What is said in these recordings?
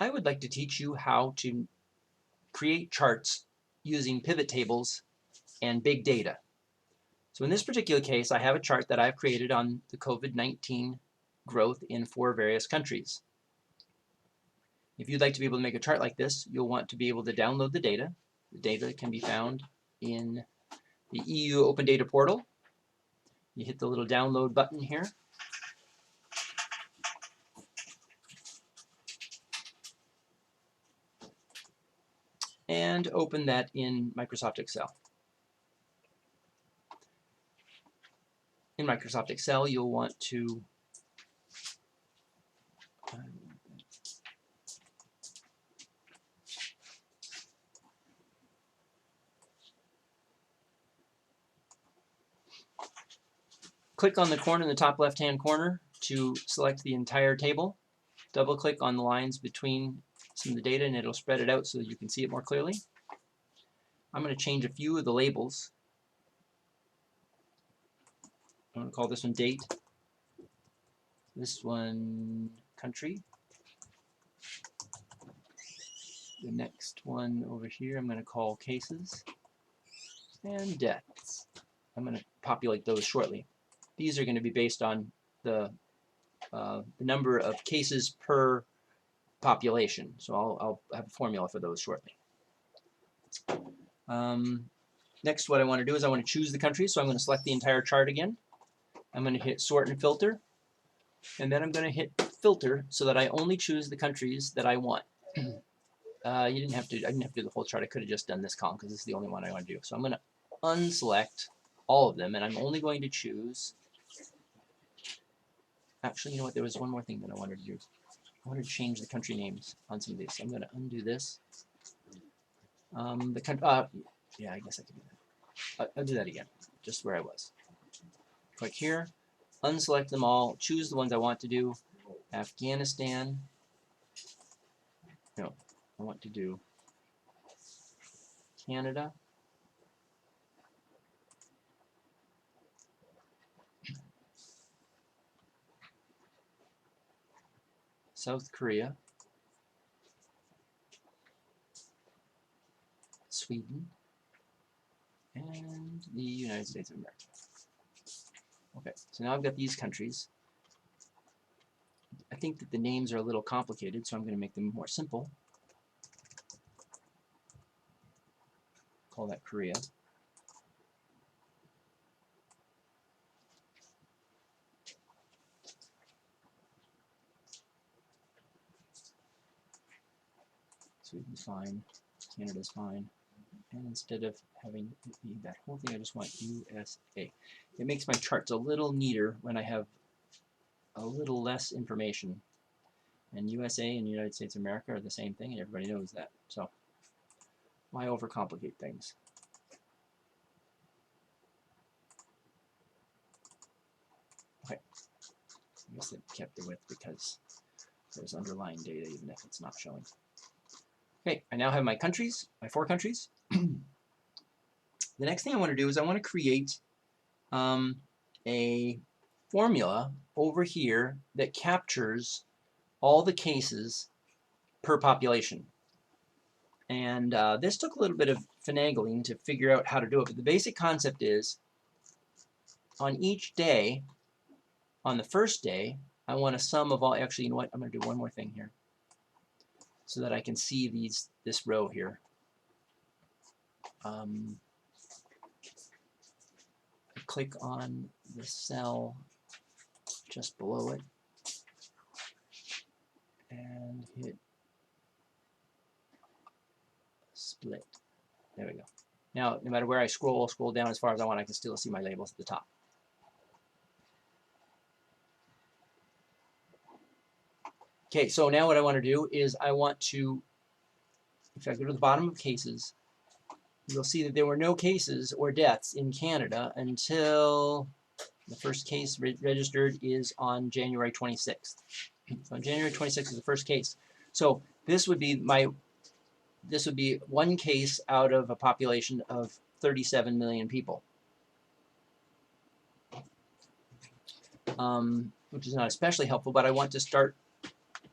I would like to teach you how to create charts using pivot tables and big data. So in this particular case, I have a chart that I've created on the COVID-19 growth in 4 various countries. If you'd like to be able to make a chart like this, you'll want to be able to download the data. The data can be found in the EU Open Data Portal. You hit the little download button here. And open that in Microsoft Excel. In Microsoft Excel, you'll want to click on the corner in the top left-hand corner to select the entire table. Double-click on the lines between some of the data and it'll spread it out so that you can see it more clearly. I'm going to change a few of the labels. I'm going to call this one date, this one country, the next one over here I'm going to call cases, and deaths. I'm going to populate those shortly. These are going to be based on the number of cases per population, so I'll have a formula for those shortly. Next, what I want to do is I want to choose the country, so I'm going to select the entire chart again. I'm going to hit sort and filter, and then I'm going to hit filter so that I only choose the countries that I want. I didn't have to do the whole chart. I could have just done this column because this is the only one I want to do. So I'm going to unselect all of them, and I'm only going to choose. Actually, you know what? There was one more thing that I wanted to do. I wanted to change the country names on some of these. So I'm going to undo this. Yeah, I guess I can do that. I'll do that again, just where I was. Click here, unselect them all, choose the ones I want to do. Afghanistan. No, I want to do Canada. South Korea. Sweden. And the United States of America. Okay, so now I've got these countries. I think that the names are a little complicated, so I'm going to make them more simple. Call that Korea. Sweden's fine. Canada's fine. And instead of having it be that whole thing, I just want USA. It makes my charts a little neater when I have a little less information. And USA and United States of America are the same thing, and everybody knows that. So why overcomplicate things? Okay. I guess they kept the width because there's underlying data even if it's not showing. Okay, I now have my countries, my 4 countries. The next thing I want to do is I want to create a formula over here that captures all the cases per population. And this took a little bit of finagling to figure out how to do it, but the basic concept is on each day, on the first day, I want a sum of all. Actually, you know what? I'm going to do one more thing here so that I can see this row here. Click on the cell just below it and hit split. There we go. Now, no matter where I scroll down as far as I want, I can still see my labels at the top. Okay, so now what I want to do is I want to, if I go to the bottom of cases, you'll see that there were no cases or deaths in Canada until the first case registered is on January 26th. So on January 26th is the first case. So this would be one case out of a population of 37 million people, which is not especially helpful, but I want to start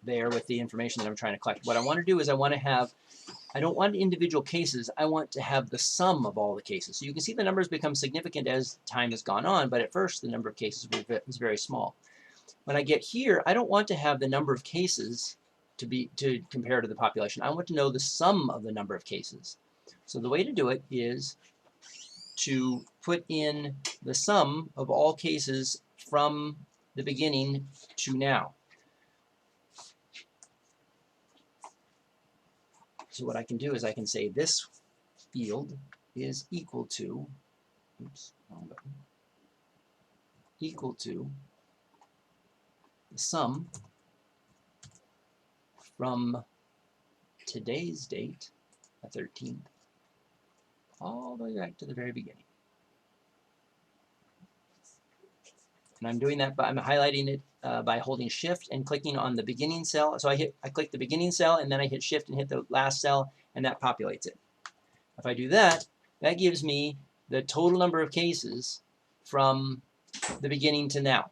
there with the information that I'm trying to collect. What I want to do is I don't want individual cases, I want to have the sum of all the cases. So you can see the numbers become significant as time has gone on, but at first the number of cases was very small. When I get here, I don't want to have the number of cases to compare to the population. I want to know the sum of the number of cases. So the way to do it is to put in the sum of all cases from the beginning to now. So what I can do is I can say this field is equal to, equal to the sum from today's date, the 13th, all the way back to the very beginning. And I'm doing that by, I'm highlighting it by holding Shift and clicking on the beginning cell. So I click the beginning cell and then I hit Shift and hit the last cell, and that populates it. If I do that, that gives me the total number of cases from the beginning to now.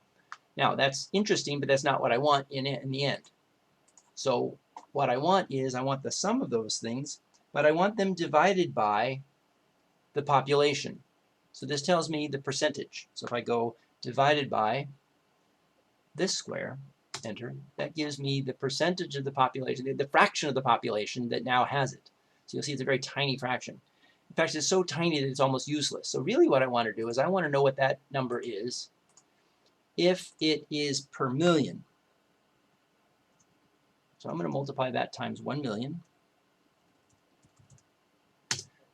Now that's interesting, but that's not what I want in the end. So what I want is I want the sum of those things, but I want them divided by the population. So this tells me the percentage. So if I go divided by this square, enter, that gives me the percentage of the population, the fraction of the population that now has it. So you'll see it's a very tiny fraction. In fact, it's so tiny that it's almost useless. So really what I want to do is I want to know what that number is if it is per million. So I'm going to multiply that times 1 million.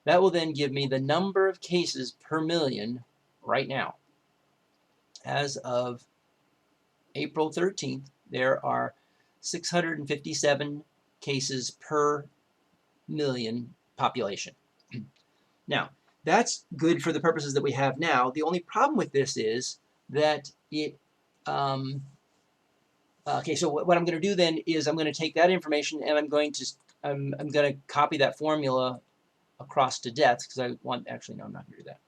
That will then give me the number of cases per million right now. As of April 13th, there are 657 cases per million population. Now, that's good for the purposes that we have now. The only problem with this is that it, okay, so what I'm going to do then is I'm going to take that information and I'm going to copy that formula across to deaths because I want, actually, no, I'm not going to do that.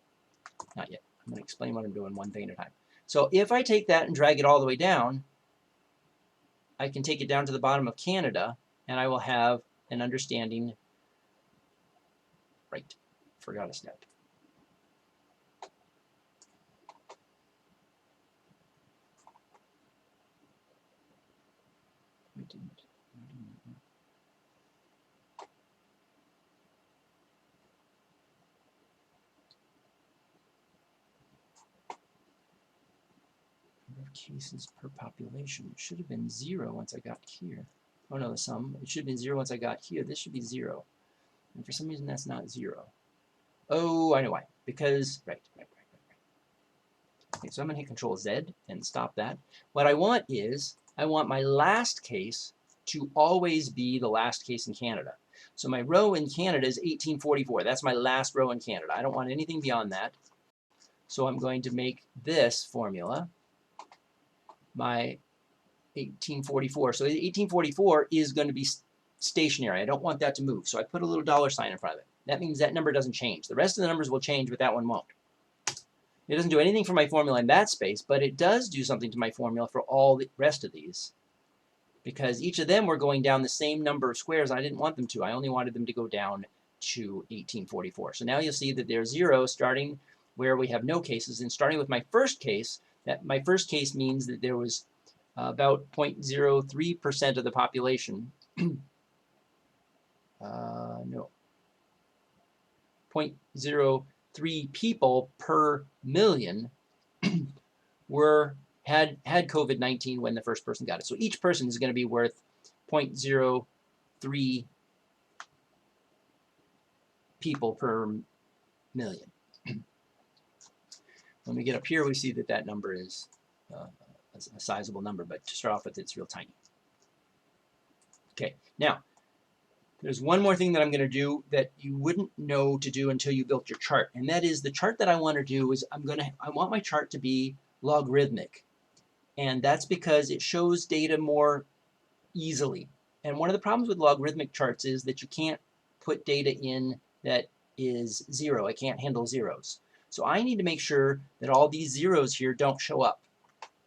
Not yet. I'm going to explain what I'm doing one thing at a time. So if I take that and drag it all the way down, I can take it down to the bottom of Canada and I will have an understanding. Right, forgot a step. I didn't. Cases per population. It should have been 0 once I got here. Oh no, the sum. It should have been 0 once I got here. This should be 0. And for some reason that's not 0. Oh, I know why. Because, right. Okay, so I'm going to hit Control Z and stop that. What I want is, I want my last case to always be the last case in Canada. So my row in Canada is 1844. That's my last row in Canada. I don't want anything beyond that. So I'm going to make this formula my 1844. So 1844 is going to be stationary. I don't want that to move. So I put a little $sign in front of it. That means that number doesn't change. The rest of the numbers will change, but that one won't. It doesn't do anything for my formula in that space, but it does do something to my formula for all the rest of these. Because each of them were going down the same number of squares. I didn't want them to. I only wanted them to go down to 1844. So now you'll see that there's 0 starting where we have no cases. And starting with my first case, that my first case means that there was about 0.03% of the population. No. 0.03 people per million had COVID-19 when the first person got it. So each person is going to be worth 0.03 people per million. When we get up here, we see that that number is a sizable number, but to start off with, it's real tiny. Okay, now, there's one more thing that I'm going to do that you wouldn't know to do until you built your chart, and that is the chart that I want to do is I want my chart to be logarithmic, and that's because it shows data more easily. And one of the problems with logarithmic charts is that you can't put data in that is 0. It can't handle zeros. So I need to make sure that all these zeros here don't show up.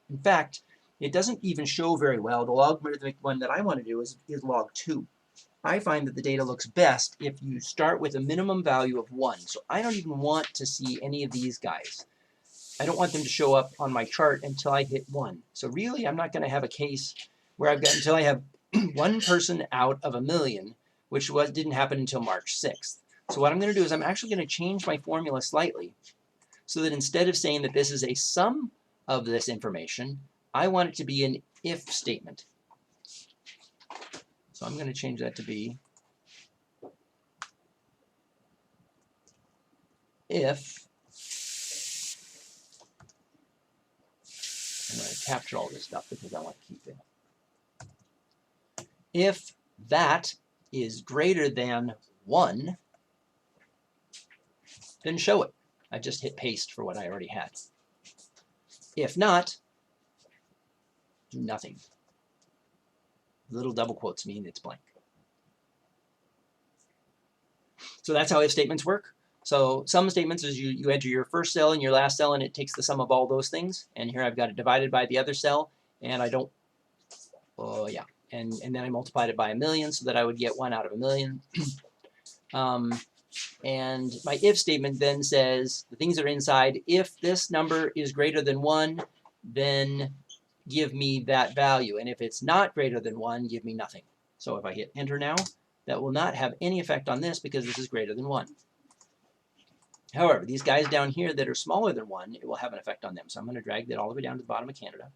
In fact, it doesn't even show very well. The logarithmic one that I want to do is log 2. I find that the data looks best if you start with a minimum value of 1. So I don't even want to see any of these guys. I don't want them to show up on my chart until I hit 1. So really, I'm not going to have a case where I've got until I have one person out of a million, which didn't happen until March 6th. So what I'm going to do is I'm actually going to change my formula slightly so that instead of saying that this is a sum of this information, I want it to be an if statement. So I'm going to change that to be if, I'm going to capture all this stuff because I want to keep it. If that is greater than 1, then show it. I just hit paste for what I already had. If not, do nothing. Little double quotes mean it's blank. So that's how if statements work. So sum statements is you enter your first cell and your last cell, and it takes the sum of all those things. And here I've got it divided by the other cell, and I don't, yeah. And then I multiplied it by 1,000,000 so that I would get 1 out of 1,000,000. And my if statement then says the things that are inside, if this number is greater than 1, then give me that value. And if it's not greater than 1, give me nothing. So if I hit enter now, that will not have any effect on this because this is greater than 1. However, these guys down here that are smaller than 1, it will have an effect on them. So I'm going to drag that all the way down to the bottom of Canada.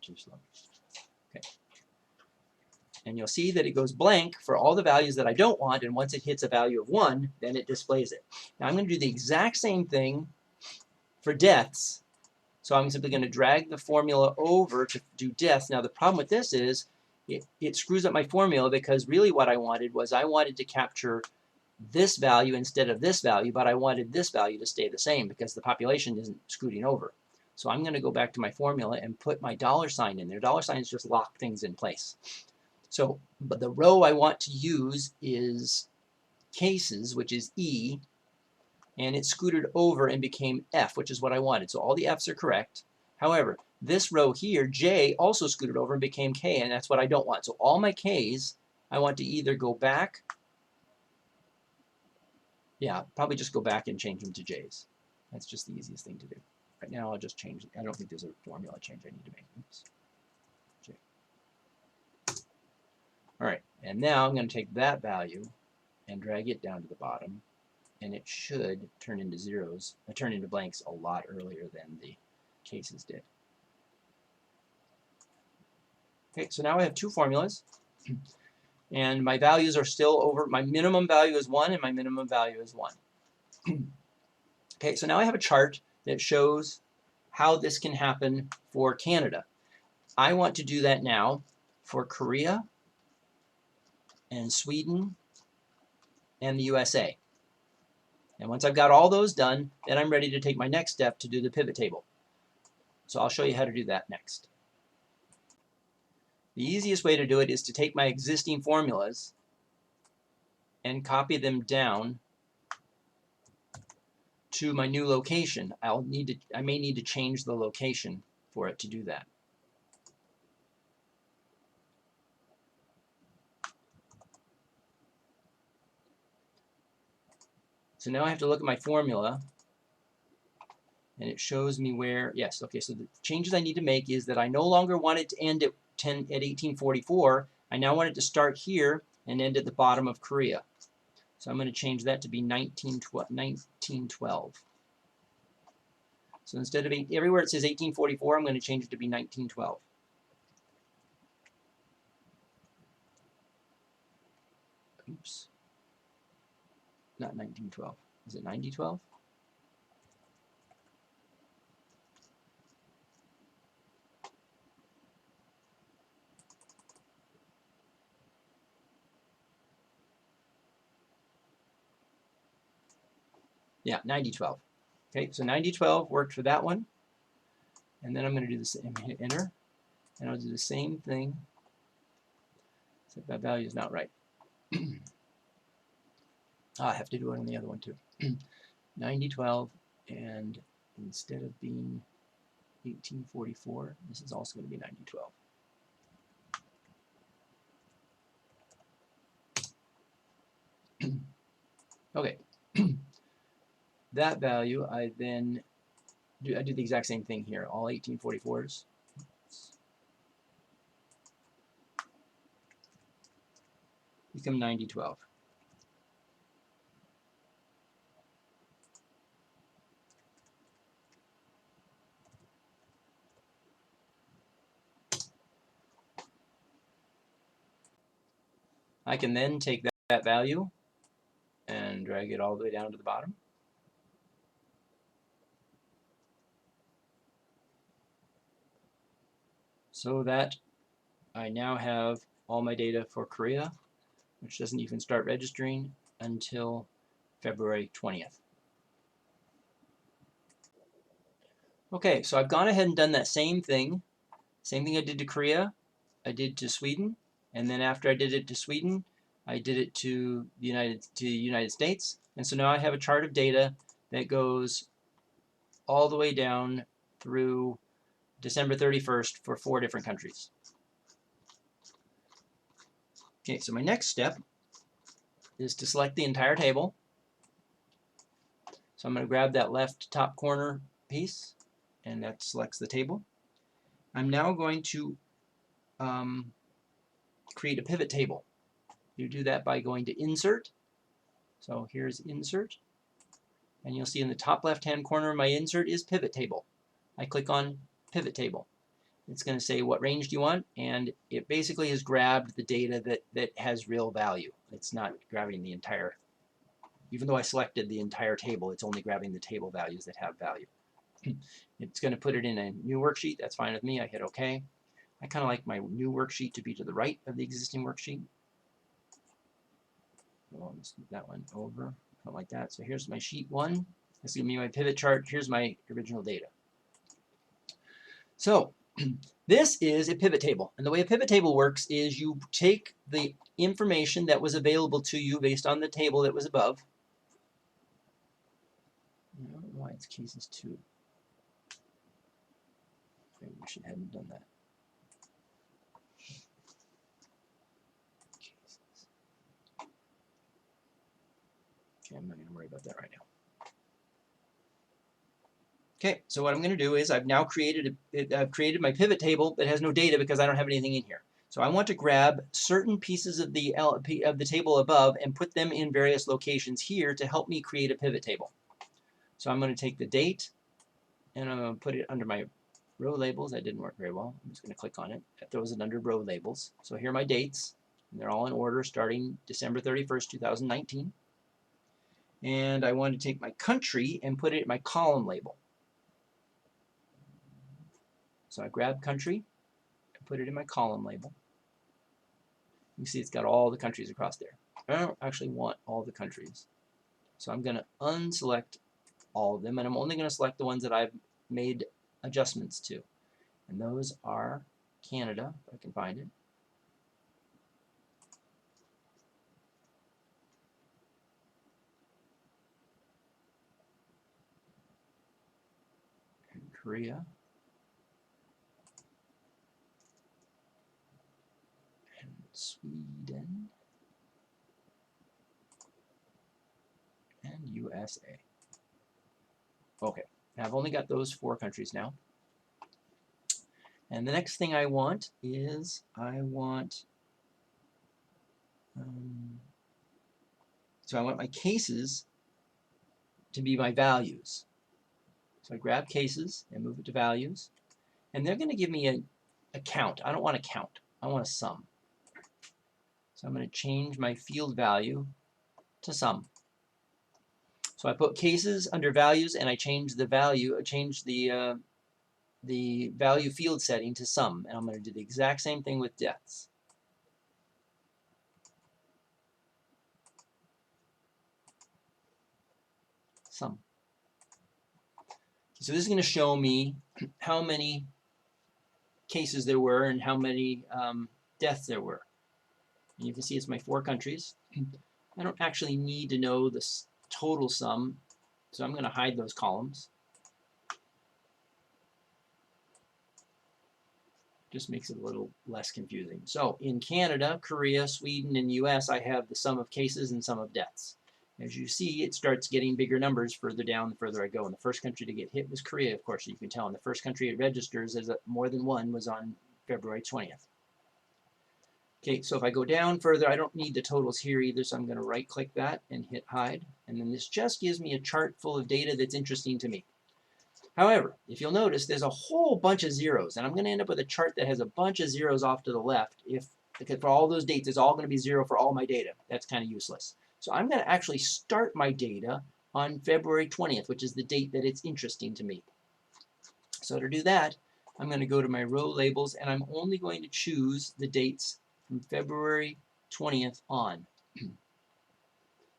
Too slow. Okay. And you'll see that it goes blank for all the values that I don't want, and once it hits a value of 1, then it displays it. Now I'm going to do the exact same thing for deaths. So I'm simply going to drag the formula over to do deaths. Now the problem with this is it screws up my formula because really what I wanted was I wanted to capture this value instead of this value, but I wanted this value to stay the same because the population isn't scooting over. So I'm going to go back to my formula and put my $sign in there. $signs just lock things in place. So, but the row I want to use is cases, which is E, and it scooted over and became F, which is what I wanted. So all the F's are correct. However, this row here, J, also scooted over and became K, and that's what I don't want. So all my K's, I want to either go back, yeah, probably just go back and change them to J's. That's just the easiest thing to do. Right now, I'll just change it. I don't think there's a formula change I need to make. Oops. J. All right, and now I'm going to take that value and drag it down to the bottom, and it should turn into zeros, turn into blanks a lot earlier than the cases did. Okay, so now I have 2 formulas, and my values are still over. My minimum value is 1, and my minimum value is 1. Okay, so now I have a chart that shows how this can happen for Canada. I want to do that now for Korea and Sweden and the USA. And once I've got all those done, then I'm ready to take my next step to do the pivot table. So I'll show you how to do that next. The easiest way to do it is to take my existing formulas and copy them down to my new location. I may need to change the location for it to do that. So now I have to look at my formula, and it shows me where, yes, okay, so the changes I need to make is that I no longer want it to end at 1844. I now want it to start here and end at the bottom of Korea. So I'm going to change that to be 1912. So instead of everywhere it says 1844, I'm going to change it to be 1912. Oops. Not 1912. Is it 9012? Yeah, 9012. Okay, so 9012 worked for that one. And then I'm going to do the same, hit enter, and I'll do the same thing, except that value is not right. I have to do it on the other one too. 9012, and instead of being 1844, this is also going to be 9012. Okay, that value I then do the exact same thing here. All 1844s. Become 9012. I can then take that value and drag it all the way down to the bottom. So that I now have all my data for Korea, which doesn't even start registering until February 20th. Okay, so I've gone ahead and done that same thing I did to Korea, I did to Sweden, and then after I did it to Sweden, I did it to the United States, and so now I have a chart of data that goes all the way down through December 31st for 4 different countries. Okay, so my next step is to select the entire table. So I'm going to grab that left top corner piece, and that selects the table. I'm now going to create a pivot table. You do that by going to Insert. So here's Insert, and you'll see in the top left-hand corner of my insert is Pivot Table. I click on Pivot Table. It's going to say what range do you want, and it basically has grabbed the data that has real value. It's not grabbing the entire, even though I selected the entire table, it's only grabbing the table values that have value. It's going to put it in a new worksheet. That's fine with me. I hit OK. I kind of like my new worksheet to be to the right of the existing worksheet. Well, let's move that one over, something like that. So here's my sheet 1. This is going to be my pivot chart. Here's my original data. So this is a pivot table. And the way a pivot table works is you take the information that was available to you based on the table that was above. I don't know why it's cases 2. Maybe we should have done that. Okay, I'm not going to worry about that right now. Okay, so what I'm going to do is I've now created my pivot table that has no data because I don't have anything in here. So I want to grab certain pieces of the table above and put them in various locations here to help me create a pivot table. So I'm going to take the date and I'm going to put it under my row labels. That didn't work very well. I'm just going to click on it. That throws it under row labels. So here are my dates. And they're all in order starting December 31st, 2019. And I want to take my country and put it in my column label. So I grab country and put it in my column label. You see it's got all the countries across there. I don't actually want all the countries. So I'm going to unselect all of them, and I'm only going to select the ones that I've made adjustments to. And those are Canada, if I can find it. And Korea. And Sweden. And USA. Okay, now I've only got those 4 countries now. And the next thing I want is so I want my cases to be my values. So I grab cases and move it to values. And they're going to give me a count. I don't want a count. I want a sum. So I'm going to change my field value to sum. So I put cases under values and I change the value, the value field setting to sum. And I'm going to do the exact same thing with deaths. Sum. So this is going to show me how many cases there were and how many deaths there were. And you can see it's my 4 countries. I don't actually need to know the total sum, so I'm going to hide those columns. Just makes it a little less confusing. So in Canada, Korea, Sweden, and US, I have the sum of cases and sum of deaths. As you see, it starts getting bigger numbers further down the further I go. And the first country to get hit was Korea, of course. You can tell. And the first country it registers as more than one was on February 20th. Okay, so if I go down further, I don't need the totals here either, so I'm going to right-click that and hit hide. And then this just gives me a chart full of data that's interesting to me. However, if you'll notice, there's a whole bunch of zeros, and I'm going to end up with a chart that has a bunch of zeros off to the left. Because for all those dates, it's all going to be zero for all my data. That's kind of useless. So I'm going to actually start my data on February 20th, which is the date that it's interesting to me. So to do that, I'm going to go to my row labels, and I'm only going to choose the dates from February 20th on.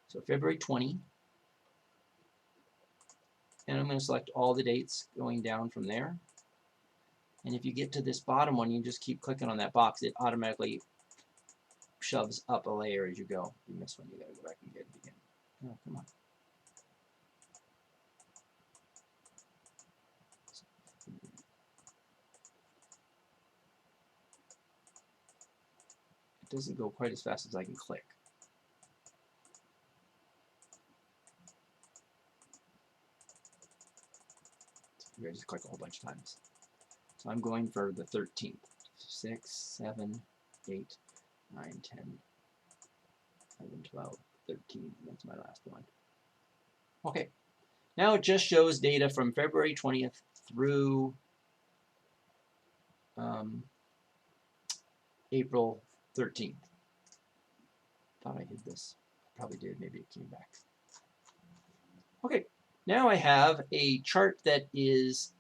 So February 20. And I'm going to select all the dates going down from there. And if you get to this bottom one, you just keep clicking on that box. It automatically shoves up a layer as you go. If you miss one, you got to go back and get it again. Oh, come on. It doesn't go quite as fast as I can click. I just click a whole bunch of times. So I'm going for the 13th. 6, 7, 8, 9, 10, 11, 12, 13. That's my last one. Okay. Now it just shows data from February 20th through April 13th. Thought I hid this. Probably did. Maybe it came back. Okay. Now I have a chart that is,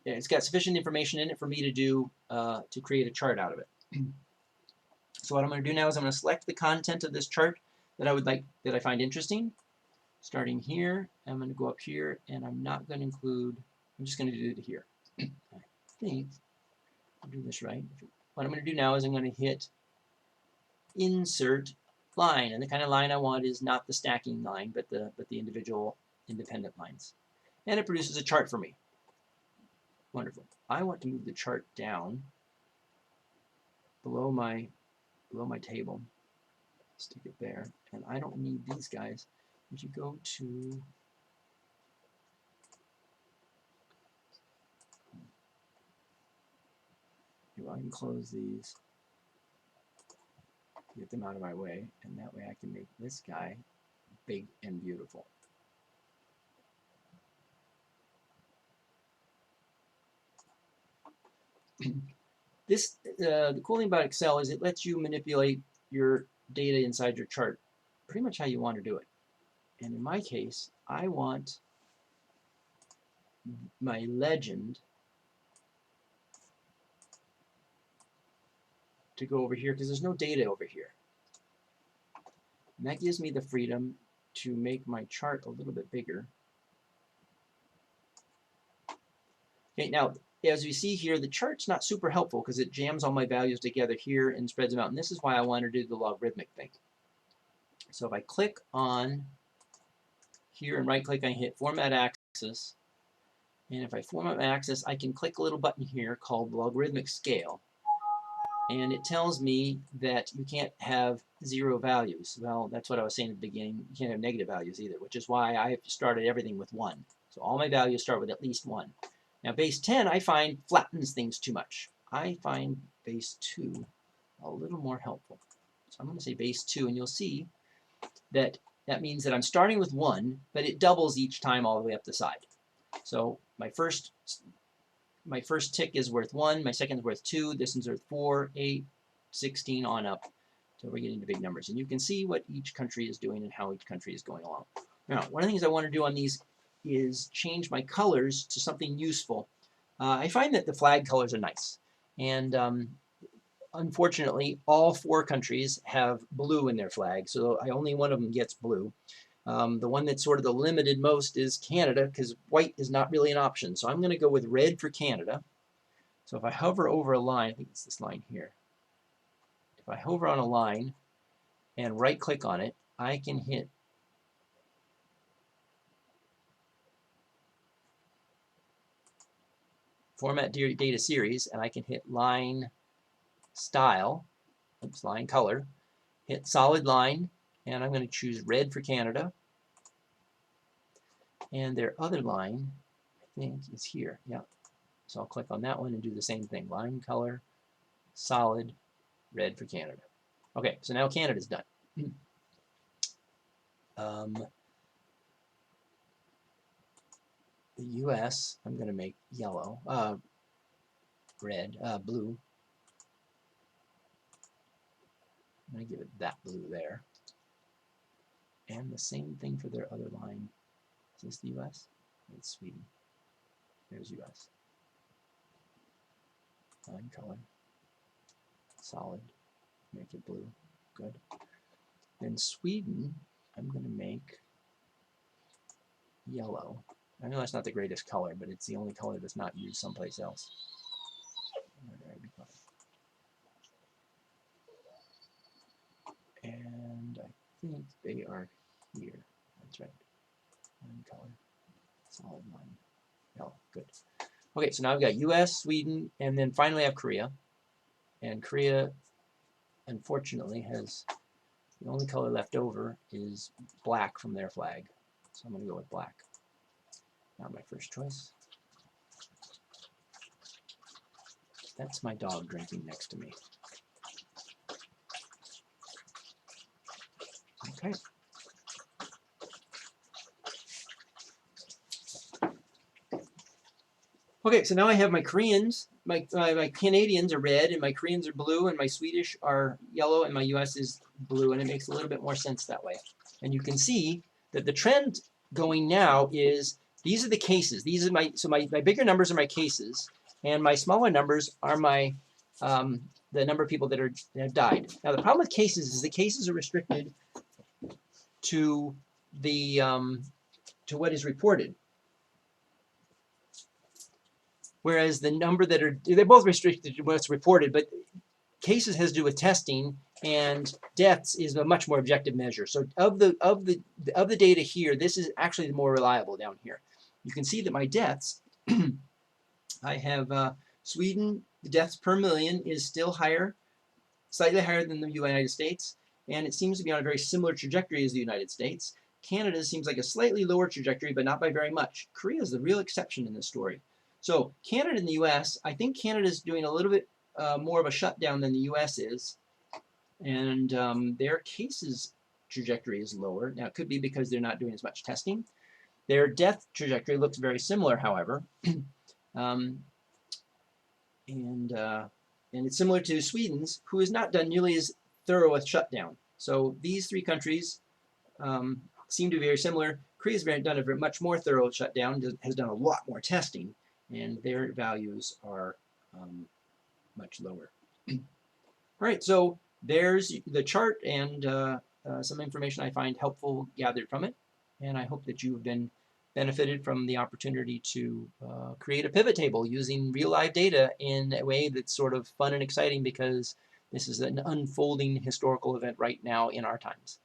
it's got sufficient information in it for me to do, to create a chart out of it. So what I'm going to do now is I'm going to select the content of this chart that I would like, that I find interesting. Starting here, I'm going to go up here, and I'm not going to include, I'm just going to do it here. I think I'll do this right. What I'm going to do now is I'm going to hit Insert Line, and the kind of line I want is not the stacking line, but the individual independent lines. And it produces a chart for me. Wonderful. I want to move the chart down below my table. Stick it there, and I don't need these guys. If you go to I can close these, get them out of my way, and that way I can make this guy big and beautiful. The cool thing about Excel is it lets you manipulate your data inside your chart pretty much how you want to do it. And in my case, I want my legend to go over here because there's no data over here. And that gives me the freedom to make my chart a little bit bigger. Okay, now as we see here, the chart's not super helpful because it jams all my values together here and spreads them out. And this is why I want to do the logarithmic thing. So if I click on here and right click, I hit Format Axis. And if I format my axis, I can click a little button here called Logarithmic Scale. And it tells me that you can't have zero values. Well, that's what I was saying at the beginning. You can't have negative values either, which is why I have started everything with 1. So all my values start with at least 1. Now base 10 I find flattens things too much. I find base 2 a little more helpful. So I'm going to say base 2, and you'll see that that means that I'm starting with 1, but it doubles each time all the way up the side. So my first tick is worth 1, my second is worth 2, this one's worth 4, 8, 16 on up until we're getting to big numbers. And you can see what each country is doing and how each country is going along. Now, one of the things I want to do on these is change my colors to something useful. I find that the flag colors are nice. And unfortunately, all 4 countries have blue in their flag, so only one of them gets blue. The one that's sort of the limited most is Canada, because white is not really an option. So I'm going to go with red for Canada. So if I hover over a line, I think it's this line here. If I hover on a line, and right click on it, I can hit Format Data Series, and I can hit Line Style, oops, Line Color, hit Solid Line, and I'm going to choose red for Canada. And their other line, I think, is here. Yeah. So I'll click on that one and do the same thing. Line Color, Solid, red for Canada. Okay, so now Canada's done. The US, I'm going to make yellow, red, blue. I'm going to give it that blue there. And the same thing for their other line. Is this the US? It's Sweden. There's US. Line color. Solid. Make it blue. Good. Then Sweden, I'm going to make yellow. I know that's not the greatest color, but it's the only color that's not used someplace else. And I think they are here. That's right. Line color. Solid line. Yellow. Good. Okay, so now I've got US, Sweden, and then finally I have Korea. And Korea, unfortunately, has the only color left over is black from their flag. So I'm going to go with black. Not my first choice. That's my dog drinking next to me. Okay. Okay, so now I have my Koreans, my Canadians are red, and my Koreans are blue, and my Swedish are yellow, and my US is blue, and it makes a little bit more sense that way. And you can see that the trend going now is these are the cases. These are my bigger numbers are my cases, and my smaller numbers are my the number of people that have died. Now the problem with cases is the cases are restricted to the to what is reported. Whereas the number that are, they're both restricted to what's reported, but cases has to do with testing, and deaths is a much more objective measure. So of the data here, this is actually the more reliable down here. You can see that my deaths, I have Sweden, the deaths per million is still higher, slightly higher than the United States, and it seems to be on a very similar trajectory as the United States. Canada seems like a slightly lower trajectory, but not by very much. Korea is the real exception in this story. So Canada and the US, I think Canada is doing a little bit more of a shutdown than the US is, and their cases trajectory is lower. Now it could be because they're not doing as much testing. Their death trajectory looks very similar, however, and it's similar to Sweden's, who has not done nearly as thorough a shutdown. So these three countries seem to be very similar. Korea's done a much more thorough shutdown, has done a lot more testing, and their values are much lower. All right, so there's the chart and some information I find helpful gathered from it, and I hope that you've been benefited from the opportunity to create a pivot table using real live data in a way that's sort of fun and exciting, because this is an unfolding historical event right now in our times.